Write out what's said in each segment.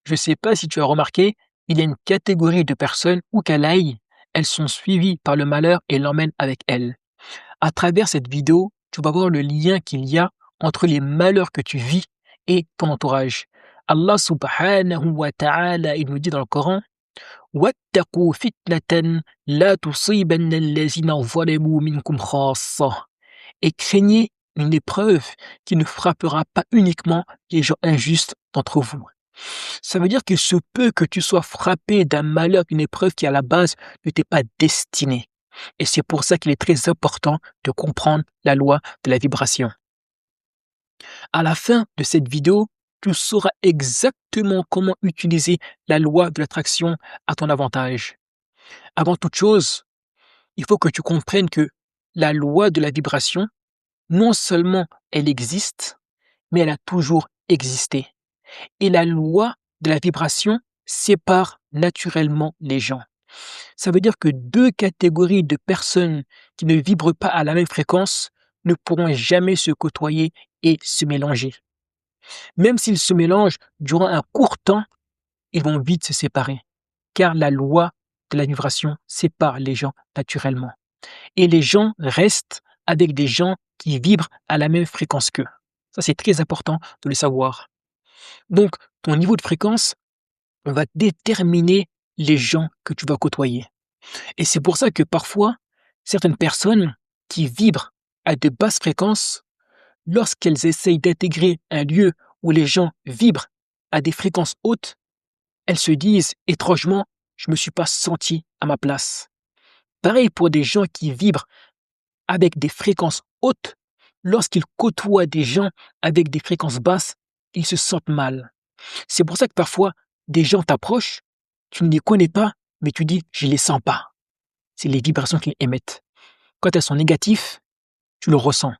Je ne sais pas si tu as remarqué, il y a une catégorie de personnes où qu'elles aillent, elles sont suivies par le malheur et l'emmènent avec elles. À travers cette vidéo, tu vas voir le lien qu'il y a entre les malheurs que tu vis et ton entourage. Allah subhanahu wa ta'ala, il nous dit dans le Coran: وَاتَّقُوا فِتْنَةً لَا تُصِيبَنَّ الَّذِينَ ظَلَمُوا مِنكُمْ خَاصَّةً. Et craignez une épreuve qui ne frappera pas uniquement les gens injustes d'entre vous. Ça veut dire qu'il se peut que tu sois frappé d'un malheur, d'une épreuve qui à la base ne t'est pas destinée. Et c'est pour ça qu'il est très important de comprendre la loi de la vibration. À la fin de cette vidéo, tu sauras exactement comment utiliser la loi de l'attraction à ton avantage. Avant toute chose, il faut que tu comprennes que la loi de la vibration, non seulement elle existe, mais elle a toujours existé. Et la loi de la vibration sépare naturellement les gens. Ça veut dire que deux catégories de personnes qui ne vibrent pas à la même fréquence ne pourront jamais se côtoyer et se mélanger. Même s'ils se mélangent durant un court temps, ils vont vite se séparer, car la loi de la vibration sépare les gens naturellement. Et les gens restent avec des gens qui vibrent à la même fréquence qu'eux. Ça, c'est très important de le savoir. Donc, ton niveau de fréquence va déterminer les gens que tu vas côtoyer. Et c'est pour ça que parfois, certaines personnes qui vibrent à de basses fréquences, lorsqu'elles essayent d'intégrer un lieu où les gens vibrent à des fréquences hautes, elles se disent étrangement, je ne me suis pas senti à ma place. Pareil pour des gens qui vibrent avec des fréquences hautes, lorsqu'ils côtoient des gens avec des fréquences basses, ils se sentent mal. C'est pour ça que parfois, des gens t'approchent, tu ne les connais pas, mais tu dis, je ne les sens pas. C'est les vibrations qu'ils émettent. Quand elles sont négatives, tu le ressens.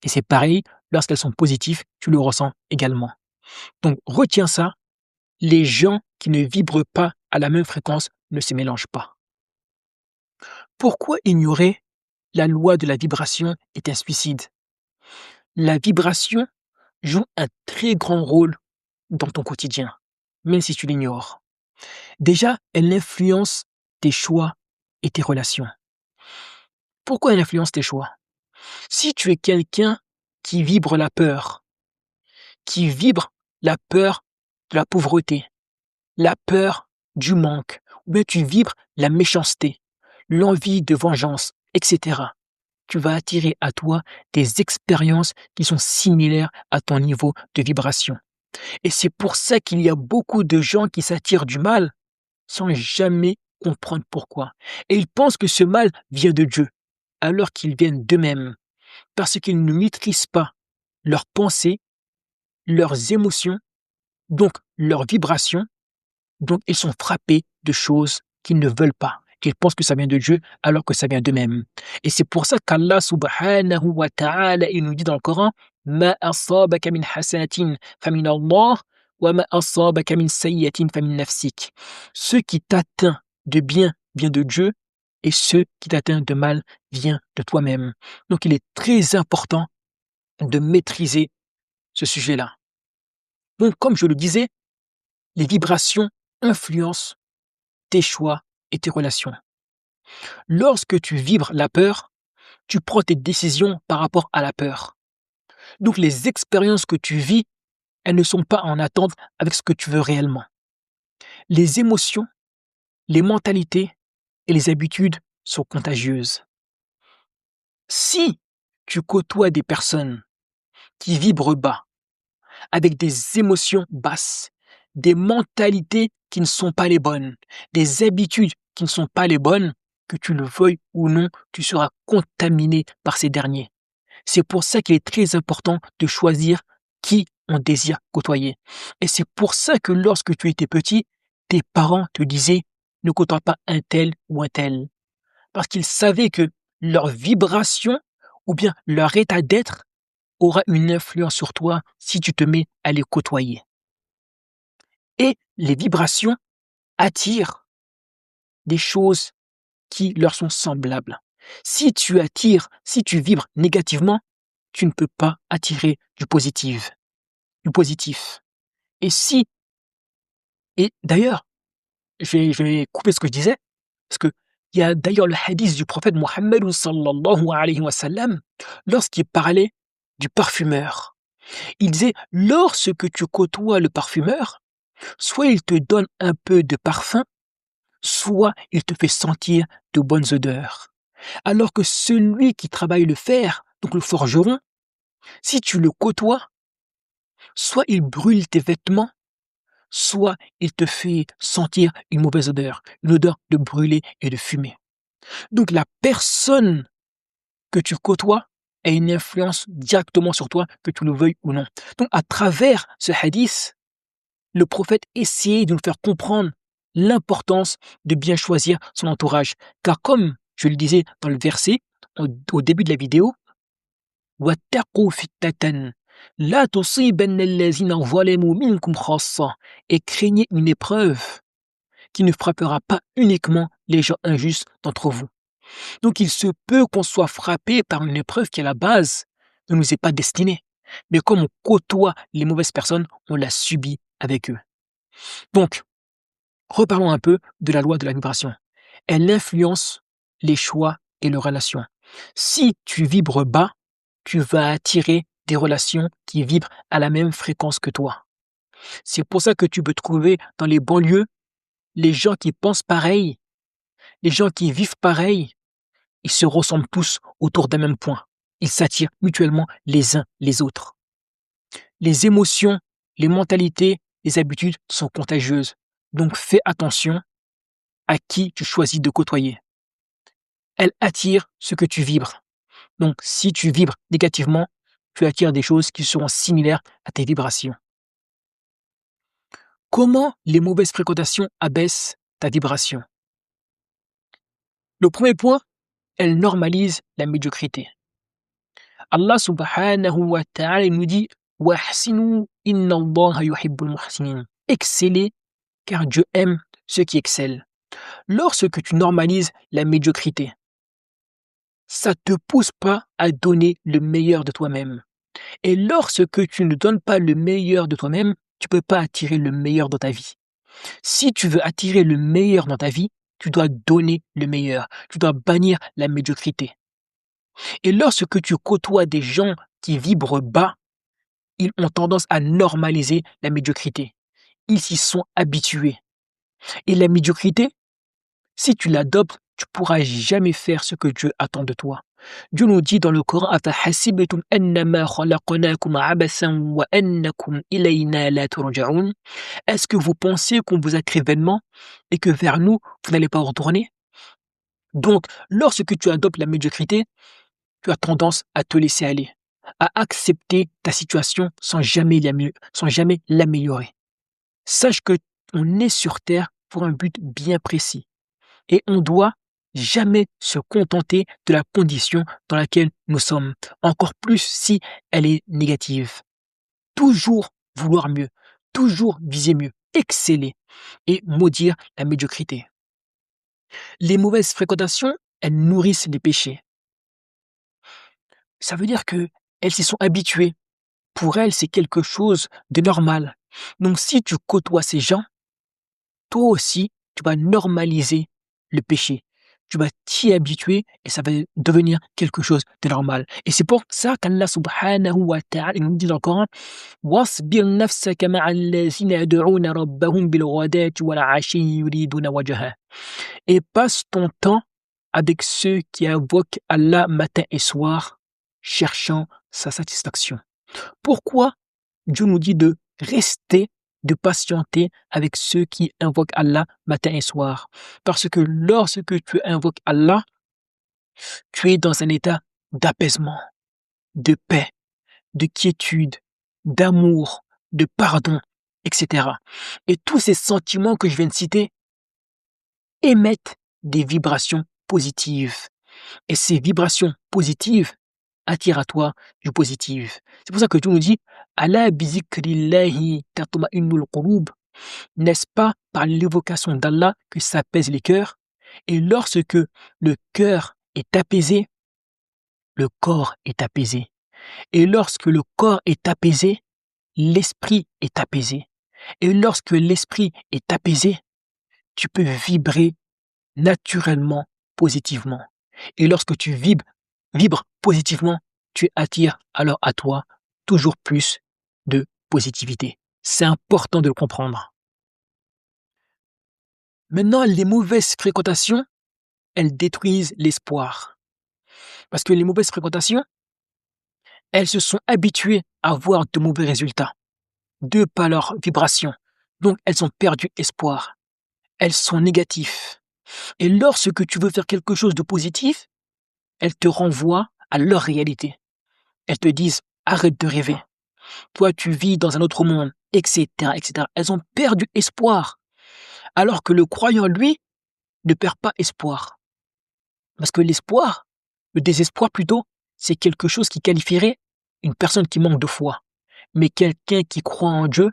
Et c'est pareil, lorsqu'elles sont positives, tu le ressens également. Donc retiens ça, les gens qui ne vibrent pas à la même fréquence ne se mélangent pas. Pourquoi ignorer la loi de la vibration est un suicide? La vibration joue un très grand rôle dans ton quotidien, même si tu l'ignores. Déjà, elle influence tes choix et tes relations. Pourquoi elle influence tes choix? Si tu es quelqu'un qui vibre la peur, qui vibre la peur de la pauvreté, la peur du manque, ou bien tu vibres la méchanceté, l'envie de vengeance, etc., tu vas attirer à toi des expériences qui sont similaires à ton niveau de vibration. Et c'est pour ça qu'il y a beaucoup de gens qui s'attirent du mal sans jamais comprendre pourquoi. Et ils pensent que ce mal vient de Dieu, alors qu'ils viennent d'eux-mêmes, parce qu'ils ne maîtrisent pas leurs pensées, leurs émotions, donc leurs vibrations, donc ils sont frappés de choses qu'ils ne veulent pas. Ils pensent que ça vient de Dieu alors que ça vient d'eux-mêmes. Et c'est pour ça qu'Allah subhanahu wa ta'ala, il nous dit dans le Coran: Ma asabaka min hasanatin famin Allah, wa ma asabaka min sayyatin famin nafsik. Ce qui t'atteint de bien vient de Dieu, et ce qui t'atteint de mal vient de toi-même. Donc il est très important de maîtriser ce sujet-là. Donc, comme je le disais, les vibrations influencent tes choix et tes relations. Lorsque tu vibres la peur, tu prends tes décisions par rapport à la peur. Donc les expériences que tu vis, elles ne sont pas en attente avec ce que tu veux réellement. Les émotions, les mentalités et les habitudes sont contagieuses. Si tu côtoies des personnes qui vibrent bas, avec des émotions basses, des mentalités qui ne sont pas les bonnes, des habitudes qui ne sont pas les bonnes, que tu le veuilles ou non, tu seras contaminé par ces derniers. C'est pour ça qu'il est très important de choisir qui on désire côtoyer. Et c'est pour ça que lorsque tu étais petit, tes parents te disaient ne côtoie pas un tel ou un tel. Parce qu'ils savaient que leur vibration ou bien leur état d'être aura une influence sur toi si tu te mets à les côtoyer. Et les vibrations attirent des choses qui leur sont semblables. Si tu attires, si tu vibres négativement, tu ne peux pas attirer du positif. Et si Et d'ailleurs, je vais couper ce que je disais, parce que il y a d'ailleurs le hadith du prophète Mohammed sallallahu alayhi wa sallam, lorsqu'il parlait du parfumeur. Il disait: lorsque tu côtoies le parfumeur, soit il te donne un peu de parfum, soit il te fait sentir de bonnes odeurs. Alors que celui qui travaille le fer, donc le forgeron, si tu le côtoies, soit il brûle tes vêtements, soit il te fait sentir une mauvaise odeur, une odeur de brûlé et de fumée. Donc la personne que tu côtoies a une influence directement sur toi, que tu le veuilles ou non. Donc à travers ce hadith, le prophète essayait de nous faire comprendre l'importance de bien choisir son entourage. Car comme je le disais dans le verset, au début de la vidéo, وَاتَّقُوا فِتْنَةً لَا تُصِيبَنَّ الَّذِينَ ظَلَمُوا مِنكُمْ خَاصَّةً, et craignez une épreuve qui ne frappera pas uniquement les gens injustes d'entre vous. Donc il se peut qu'on soit frappé par une épreuve qui à la base ne nous est pas destinée. Mais comme on côtoie les mauvaises personnes, on la subit avec eux. Donc, reparlons un peu de la loi de la vibration. Elle influence les choix et les relations. Si tu vibres bas, tu vas attirer des relations qui vibrent à la même fréquence que toi. C'est pour ça que tu peux trouver dans les banlieues les gens qui pensent pareil, les gens qui vivent pareil, ils se ressemblent tous autour d'un même point. Ils s'attirent mutuellement les uns les autres. Les émotions, les mentalités, les habitudes sont contagieuses. Donc fais attention à qui tu choisis de côtoyer. Elle attire ce que tu vibres. Donc si tu vibres négativement, tu attires des choses qui seront similaires à tes vibrations. Comment les mauvaises fréquentations abaissent ta vibration? Le premier point, elles normalisent la médiocrité. Allah subhanahu wa ta'ala nous dit: وَأَحْسِنُوا إِنَّ اللَّهَ يُحِبُّ الْمُحْسِنِينَ. Excellez, car Dieu aime ceux qui excellent. Lorsque tu normalises la médiocrité, ça ne te pousse pas à donner le meilleur de toi-même. Et lorsque tu ne donnes pas le meilleur de toi-même, tu ne peux pas attirer le meilleur dans ta vie. Si tu veux attirer le meilleur dans ta vie, tu dois donner le meilleur. Tu dois bannir la médiocrité. Et lorsque tu côtoies des gens qui vibrent bas, ils ont tendance à normaliser la médiocrité. Ils s'y sont habitués. Et la médiocrité, si tu l'adoptes, tu pourras jamais faire ce que Dieu attend de toi. Dieu nous dit dans le Coran: أَفَحَسِبْتُمْ أَنَّمَا خَلَقْنَاكُمْ عَبَثًا وَأَنَّكُمْ إِلَيْنَا لَا تُرْجَعُونَ. Est-ce que vous pensez qu'on vous a créé vainement et que vers nous, vous n'allez pas retourner? Donc, lorsque tu adoptes la médiocrité, tu as tendance à te laisser aller, à accepter ta situation sans jamais l'améliorer. Sache que on est sur terre pour un but bien précis et on doit jamais se contenter de la condition dans laquelle nous sommes, encore plus si elle est négative. Toujours vouloir mieux, toujours viser mieux, exceller et maudire la médiocrité. Les mauvaises fréquentations, elles nourrissent les péchés. Ça veut dire que elles s'y sont habituées. Pour elles, c'est quelque chose de normal. Donc si tu côtoies ces gens, toi aussi, tu vas normaliser le péché. Tu vas t'y habituer et ça va devenir quelque chose de normal. Et c'est pour ça qu'Allah subhanahu wa ta'ala nous dit dans le Coran: وَاصْبِرْ نَفْسَكَ مَعَ الَّذِينَ يَدْعُونَ رَبَّهُمْ بِالْغَدَاةِ وَالْعَشِيِّ يُرِيدُونَ وَجْهَهُ. Et passe ton temps avec ceux qui invoquent Allah matin et soir, cherchant sa satisfaction. Pourquoi Dieu nous dit de rester, de patienter avec ceux qui invoquent Allah matin et soir? Parce que lorsque tu invoques Allah, tu es dans un état d'apaisement, de paix, de quiétude, d'amour, de pardon, etc. Et tous ces sentiments que je viens de citer émettent des vibrations positives. Et ces vibrations positives attirent à toi du positif. C'est pour ça que Dieu nous dit: Ala bizikrillahi tatma'innul qulub. N'est-ce pas par l'évocation d'Allah que s'apaisent les cœurs? Et lorsque le cœur est apaisé, le corps est apaisé. Et lorsque le corps est apaisé, l'esprit est apaisé. Et lorsque l'esprit est apaisé, tu peux vibrer naturellement positivement. Et lorsque tu vibres positivement, tu attires alors à toi toujours plus de positivité. C'est important de le comprendre. Maintenant, les mauvaises fréquentations, elles détruisent l'espoir. Parce que les mauvaises fréquentations, elles se sont habituées à avoir de mauvais résultats, de par leur vibration. Donc, elles ont perdu espoir. Elles sont négatives. Et lorsque tu veux faire quelque chose de positif, elles te renvoient à leur réalité. Elles te disent: arrête de rêver. Toi, tu vis dans un autre monde, etc., etc. Elles ont perdu espoir. Alors que le croyant, lui, ne perd pas espoir. Parce que l'espoir, le désespoir plutôt, c'est quelque chose qui qualifierait une personne qui manque de foi. Mais quelqu'un qui croit en Dieu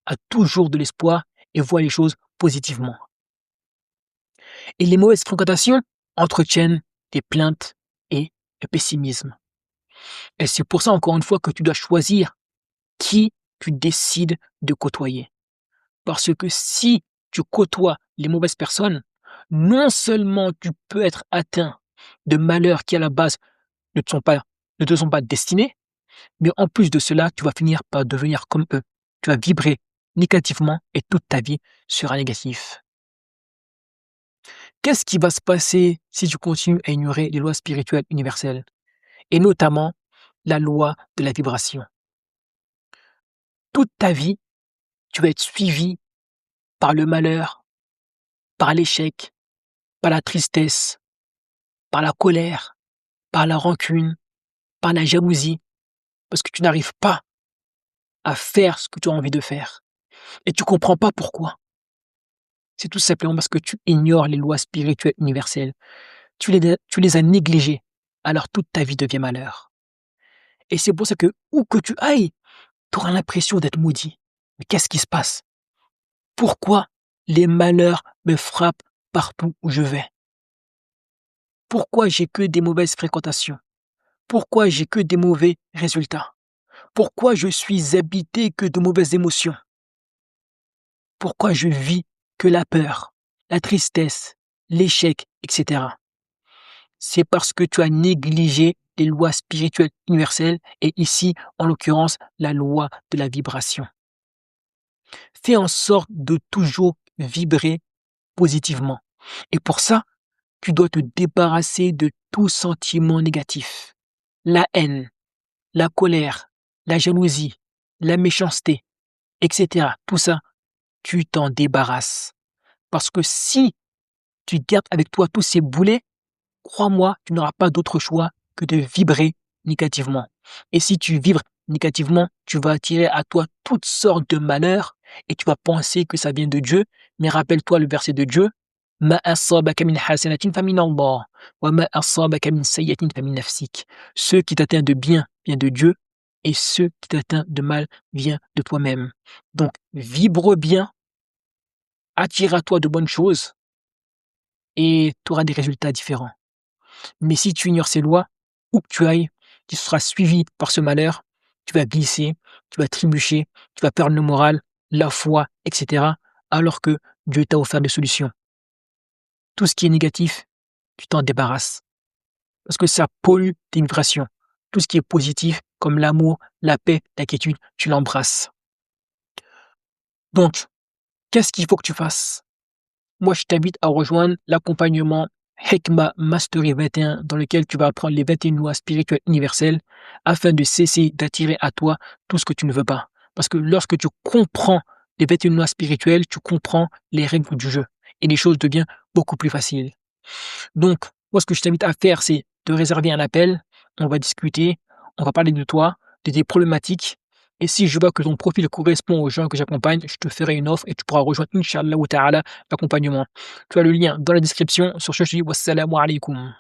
a toujours de l'espoir et voit les choses positivement. Et les mauvaises fréquentations entretiennent des plaintes et le pessimisme. Et c'est pour ça, encore une fois, que tu dois choisir qui tu décides de côtoyer. Parce que si tu côtoies les mauvaises personnes, non seulement tu peux être atteint de malheurs qui à la base ne te sont pas destinés, mais en plus de cela, tu vas finir par devenir comme eux. Tu vas vibrer négativement et toute ta vie sera négative. Qu'est-ce qui va se passer si tu continues à ignorer les lois spirituelles universelles, et notamment la loi de la vibration? Toute ta vie, tu vas être suivi par le malheur, par l'échec, par la tristesse, par la colère, par la rancune, par la jalousie, parce que tu n'arrives pas à faire ce que tu as envie de faire. Et tu comprends pas pourquoi. C'est tout simplement parce que tu ignores les lois spirituelles universelles. Tu les as négligées, alors toute ta vie devient malheur. Et c'est pour ça que, où que tu ailles, tu auras l'impression d'être maudit. Mais qu'est-ce qui se passe? Pourquoi les malheurs me frappent partout où je vais? Pourquoi j'ai que des mauvaises fréquentations? Pourquoi j'ai que des mauvais résultats? Pourquoi je suis habité que de mauvaises émotions? Pourquoi je vis que la peur, la tristesse, l'échec, etc.? C'est parce que tu as négligé les lois spirituelles universelles et ici, en l'occurrence, la loi de la vibration. Fais en sorte de toujours vibrer positivement. Et pour ça, tu dois te débarrasser de tout sentiment négatif. La haine, la colère, la jalousie, la méchanceté, etc. Tout ça, tu t'en débarrasses. Parce que si tu gardes avec toi tous ces boulets, crois-moi, tu n'auras pas d'autre choix que de vibrer négativement. Et si tu vibres négativement, tu vas attirer à toi toutes sortes de malheurs et tu vas penser que ça vient de Dieu. Mais rappelle-toi le verset de Dieu: Ma asabaka min hasanatin famin Allah, wa ma asabaka min sayyatin famin nafsik. Ce qui t'atteint de bien vient de Dieu et ce qui t'atteint de mal vient de toi-même. Donc, vibre bien, attire à toi de bonnes choses et tu auras des résultats différents. Mais si tu ignores ces lois, où que tu ailles, tu seras suivi par ce malheur, tu vas glisser, tu vas trébucher, tu vas perdre le moral, la foi, etc. Alors que Dieu t'a offert des solutions. Tout ce qui est négatif, tu t'en débarrasses. Parce que ça pollue tes vibrations. Tout ce qui est positif, comme l'amour, la paix, la quiétude, tu l'embrasses. Donc, qu'est-ce qu'il faut que tu fasses? Moi, je t'invite à rejoindre l'accompagnement Hekma Mastery 21 dans lequel tu vas apprendre les 21 lois spirituelles universelles afin de cesser d'attirer à toi tout ce que tu ne veux pas. Parce que lorsque tu comprends les 21 lois spirituelles, tu comprends les règles du jeu et les choses deviennent beaucoup plus faciles. Donc, moi, ce que je t'invite à faire, c'est de réserver un appel. On va discuter, on va parler de toi, de tes problématiques. Et si je vois que ton profil correspond aux gens que j'accompagne, je te ferai une offre et tu pourras rejoindre, Inch'Allah ou Ta'ala, l'accompagnement. Tu as le lien dans la description. Sur ce, je te dis wassalamu alaikum.